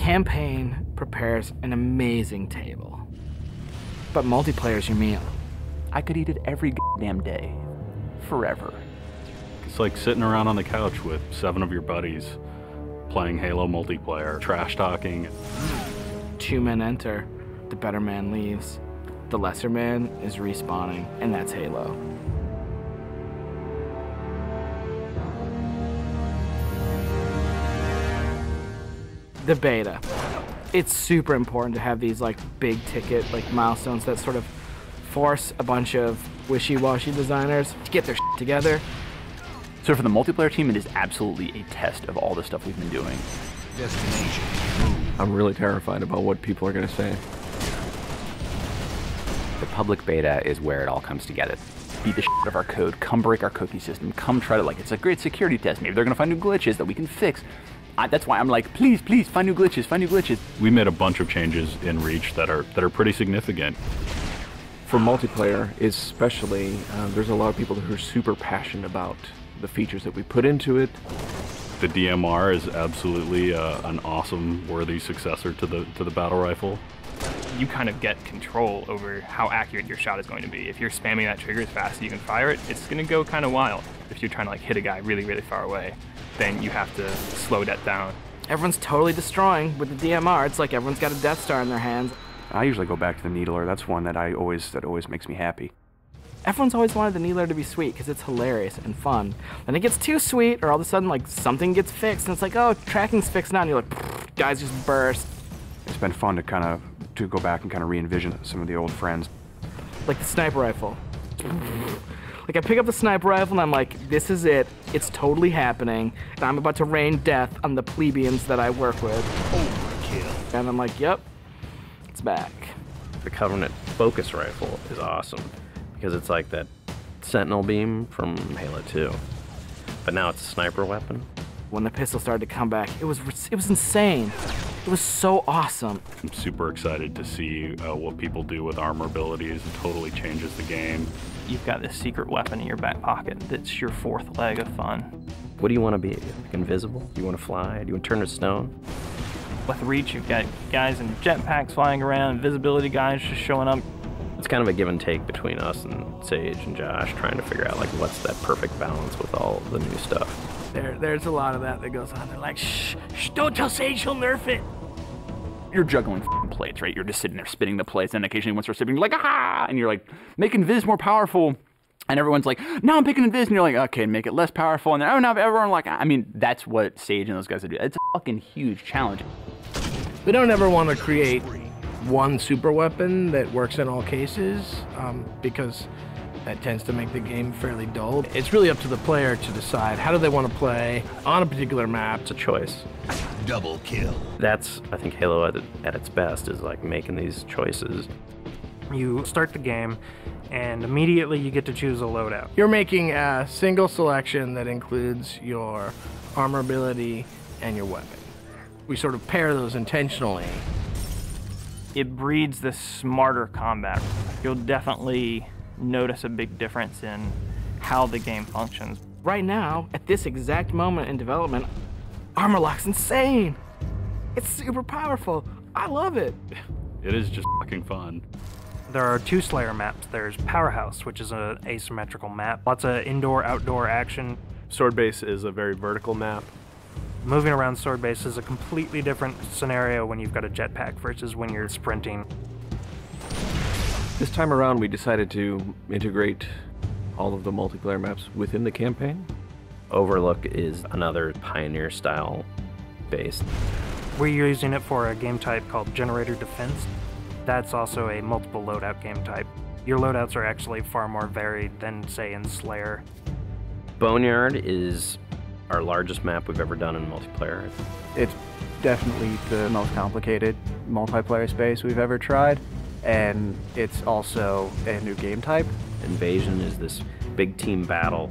campaign prepares an amazing table, but multiplayer's your meal. I could eat it every goddamn day, forever. It's like sitting around on the couch with 7 of your buddies, playing Halo multiplayer, trash talking. 2 men enter, the better man leaves. The lesser man is respawning, and that's Halo. The beta. It's super important to have these like big ticket like milestones that sort of force a bunch of wishy-washy designers to get their shit together. So for the multiplayer team, it is absolutely a test of all the stuff we've been doing. Destination. I'm really terrified about what people are going to say. The public beta is where it all comes together. Beat the shit out of our code, come break our cookie system, come try to, like, it's a great security test. Maybe they're going to find new glitches that we can fix. That's why I'm like, please, please, find new glitches, find new glitches. We made a bunch of changes in Reach that are pretty significant. For multiplayer, especially, there's a lot of people who are super passionate about the features that we put into it. The DMR is absolutely an awesome, worthy successor to the battle rifle. You kind of get control over how accurate your shot is going to be. If you're spamming that trigger as fast as you can fire it, it's going to go kind of wild. If you're trying to like hit a guy really, really far away, then you have to slow that down. Everyone's totally destroying with the DMR. It's like everyone's got a Death Star in their hands. I usually go back to the Needler. That's one that always makes me happy. Everyone's always wanted the Needler to be sweet because it's hilarious and fun. Then it gets too sweet, or all of a sudden like something gets fixed and it's like, oh, tracking's fixed now, and you're like, guys just burst. It's been fun to go back and kind of re-envision some of the old friends. Like the sniper rifle. Like I pick up the sniper rifle and I'm like, this is it. It's totally happening. And I'm about to rain death on the plebeians that I work with. Overkill. And I'm like, yep, it's back. The Covenant focus rifle is awesome because it's like that Sentinel beam from Halo 2, but now it's a sniper weapon. When the pistol started to come back, it was insane. It was so awesome. I'm super excited to see what people do with armor abilities. It totally changes the game. You've got this secret weapon in your back pocket that's your 4th leg of fun. What do you want to be? Like invisible? Do you want to fly? Do you want to turn to stone? With Reach, you've got guys in jetpacks flying around, invisibility guys just showing up. It's kind of a give and take between us and Sage and Josh trying to figure out like what's that perfect balance with all the new stuff. There's a lot of that goes on. They're like, shh, don't tell Sage, he'll nerf it. You're juggling plates, right? You're just sitting there spinning the plates, and occasionally one starts spinning, you're like, ah! And you're like, making Viz more powerful. And everyone's like, no, I'm picking Viz. And you're like, okay, make it less powerful. And then, oh, no, everyone like, I mean, that's what Sage and those guys do. It's a fucking huge challenge. We don't ever want to create one super weapon that works in all cases, because that tends to make the game fairly dull. It's really up to the player to decide how do they want to play on a particular map. It's a choice. Double kill. That's, I think, Halo at its best is like making these choices. You start the game, and immediately you get to choose a loadout. You're making a single selection that includes your armor ability and your weapon. We sort of pair those intentionally. It breeds this smarter combat. You'll definitely notice a big difference in how the game functions. Right now, at this exact moment in development, Armor Lock's insane. It's super powerful. I love it. It is just fucking fun. There are 2 Slayer maps. There's Powerhouse, which is an asymmetrical map. Lots of indoor-outdoor action. Sword Base is a very vertical map. Moving around Sword Base is a completely different scenario when you've got a jetpack versus when you're sprinting. This time around, we decided to integrate all of the multiplayer maps within the campaign. Overlook is another Pioneer-style base. We're using it for a game type called Generator Defense. That's also a multiple loadout game type. Your loadouts are actually far more varied than, say, in Slayer. Boneyard is our largest map we've ever done in multiplayer. It's definitely the most complicated multiplayer space we've ever tried, and it's also a new game type. Invasion is this big team battle.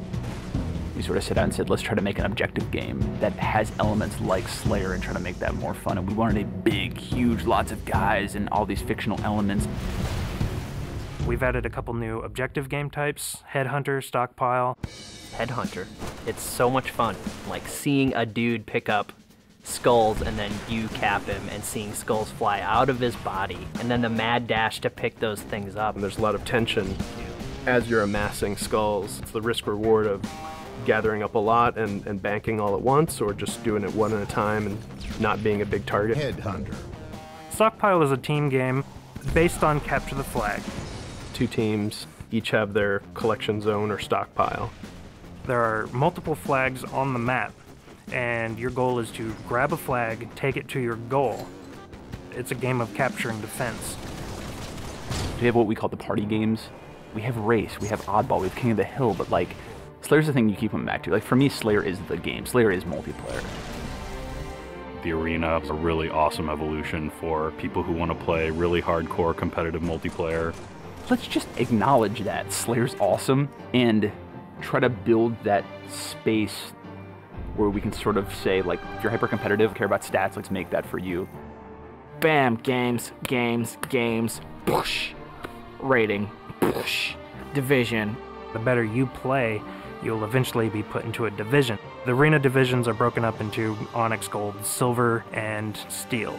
We sort of sat down and said, let's try to make an objective game that has elements like Slayer and try to make that more fun. And we wanted a big, huge, lots of guys and all these fictional elements. We've added a couple new objective game types, Headhunter, Stockpile. Headhunter. It's so much fun. Like seeing a dude pick up skulls and then you cap him and seeing skulls fly out of his body, and then the mad dash to pick those things up. And there's a lot of tension as you're amassing skulls. It's the risk reward of gathering up a lot and banking all at once, or just doing it one at a time and not being a big target. Headhunter. Stockpile is a team game based on capture the flag. 2 teams each have their collection zone or stockpile. There are multiple flags on the map, and your goal is to grab a flag, take it to your goal. It's a game of capture and defense. We have what we call the party games. We have Race, we have Oddball, we have King of the Hill, but like, Slayer's the thing you keep coming back to. Like, for me, Slayer is the game. Slayer is multiplayer. The arena is a really awesome evolution for people who want to play really hardcore competitive multiplayer. Let's just acknowledge that Slayer's awesome and try to build that space where we can sort of say, like, if you're hyper competitive, care about stats, let's make that for you. Bam, games, games, games, push. Rating, push. Division. The better you play, you'll eventually be put into a division. The arena divisions are broken up into Onyx, Gold, Silver, and Steel.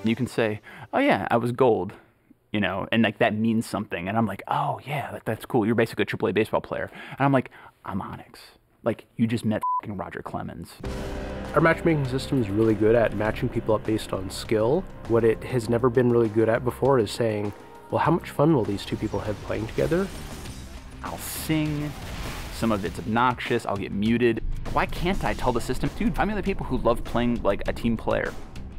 You can say, oh yeah, I was Gold, you know, and like that means something. And I'm like, oh yeah, that's cool. You're basically a AAA baseball player. And I'm like, I'm Onyx. Like, you just met f***ing Roger Clemens. Our matchmaking system is really good at matching people up based on skill. What it has never been really good at before is saying, well, how much fun will these 2 people have playing together? I'll sing. Some of it's obnoxious. I'll get muted. Why can't I tell the system, dude, find me the people who love playing like a team player?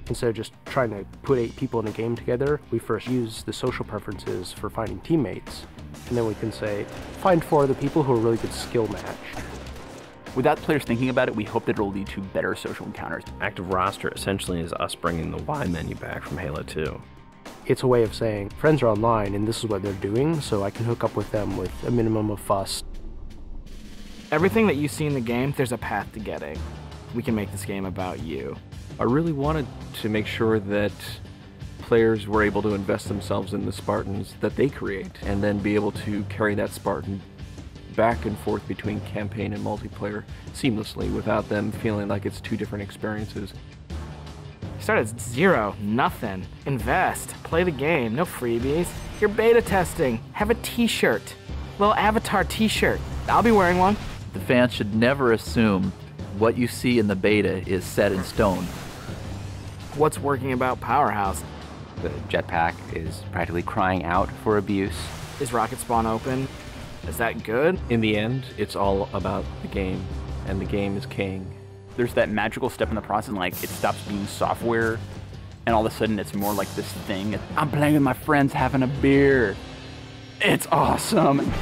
Instead of just trying to put 8 people in a game together, we first use the social preferences for finding teammates. And then we can say, find 4 of the people who are really good skill match. Without players thinking about it, we hope that it'll lead to better social encounters. Active roster essentially is us bringing the Y menu back from Halo 2. It's a way of saying, friends are online and this is what they're doing, so I can hook up with them with a minimum of fuss. Everything that you see in the game, there's a path to getting. We can make this game about you. I really wanted to make sure that players were able to invest themselves in the Spartans that they create, and then be able to carry that Spartan back and forth between campaign and multiplayer seamlessly without them feeling like it's 2 different experiences. Start at 0, nothing. Invest, play the game, no freebies. You're beta testing, have a t-shirt. Little avatar t-shirt. I'll be wearing one. The fans should never assume what you see in the beta is set in stone. What's working about Powerhouse? The jetpack is practically crying out for abuse. Is Rocket Spawn open? Is that good? In the end, it's all about the game, and the game is king. There's that magical step in the process, like it stops being software, and all of a sudden it's more like this thing. I'm playing with my friends having a beer. It's awesome.